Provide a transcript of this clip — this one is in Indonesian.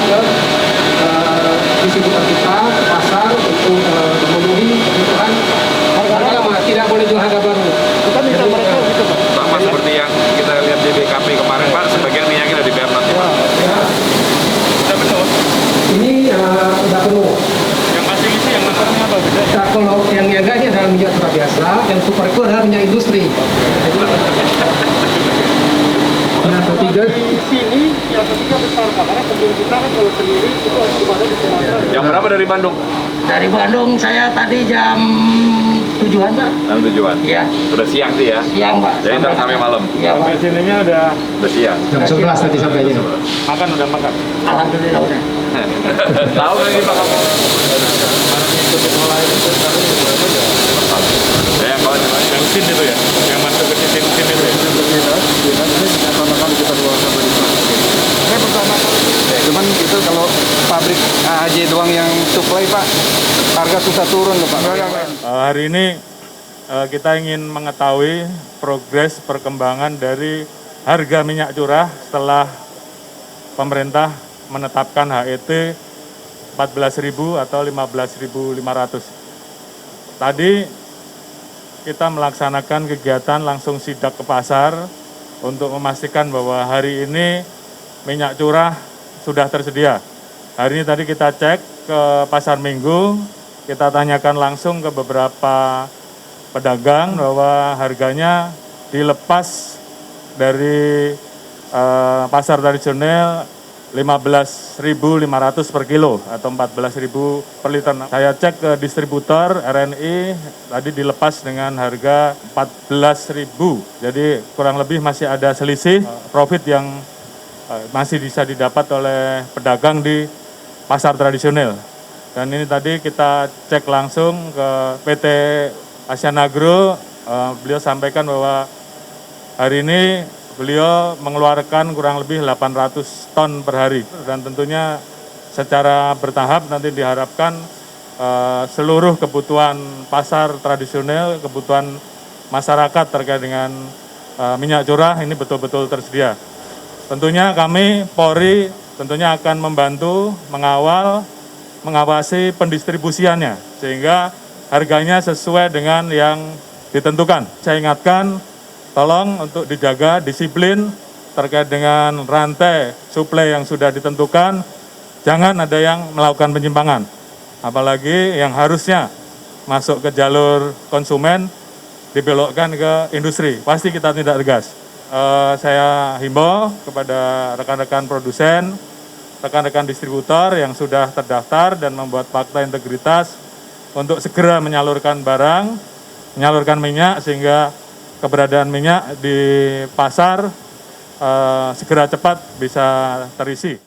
ke distributor kita, ke pasar untuk memenuhi kebutuhan. Harga tidak boleh jual harga baru. Kita minta mereka gitu Pak. Sama seperti yang kita lihat di BKP kemarin Pak, sebagian minyaknya udah dibayar nanti Pak. Ya, Udah penuh. ini sudah penuh. Yang masih isi yang masalahnya apa beda? Nah, kalau yang niaga ini adalah minyak curah biasa, yang super itu adalah minyak industri. Nah, ketiga Di sini yang ketiga besar Pak, karena kebun kita kan kalau sendiri itu harus ada di Sumatera. Yang berapa dari Bandung? dari Bandung saya tadi jam 7-an Pak. Jam 7-an? Iya, Udah siang sih ya? siang Pak. Jadi ntar sampai malam? Iya Pak. Sampai sininya udah Udah siang? Jam 11 tadi sampainya. makan, udah makan. Alhamdulillah udah. Tahu nggak ini Pak kamu? Ya, kalau Yang sin itu ya, yang masuk ke sin itu ya. Saya pertama kali. Cuman itu kalau pabrik AAJ doang yang supply Pak, harga susah turun loh Pak. Hari ini kita ingin mengetahui progres perkembangan dari harga minyak curah setelah pemerintah menetapkan HET 14.000 atau 15.500. Tadi kita melaksanakan kegiatan langsung sidak ke pasar untuk memastikan bahwa hari ini minyak curah sudah tersedia. Hari ini tadi kita cek ke Pasar Minggu, kita tanyakan langsung ke beberapa pedagang bahwa harganya dilepas dari pasar tradisional 15.500 per kilo atau 14.000 per liter. Saya cek ke distributor RNI tadi dilepas dengan harga 14.000. Jadi kurang lebih masih ada selisih profit yang masih bisa didapat oleh pedagang di pasar tradisional. Dan ini tadi kita cek langsung ke PT Asian Agro, beliau sampaikan bahwa hari ini beliau mengeluarkan kurang lebih 800 ton per hari. Dan tentunya secara bertahap nanti diharapkan seluruh kebutuhan pasar tradisional, kebutuhan masyarakat terkait dengan minyak curah ini betul-betul tersedia. Tentunya kami, Polri, tentunya akan membantu, mengawasi pendistribusiannya, sehingga harganya sesuai dengan yang ditentukan. Saya ingatkan, tolong untuk dijaga disiplin terkait dengan rantai suplai yang sudah ditentukan, jangan ada yang melakukan penyimpangan. Apalagi yang harusnya masuk ke jalur konsumen, dibelokkan ke industri. Pasti kita tindak tegas. Saya himbau kepada rekan-rekan produsen, rekan-rekan distributor yang sudah terdaftar dan membuat fakta integritas untuk segera menyalurkan barang, menyalurkan minyak sehingga keberadaan minyak di pasar segera cepat bisa terisi.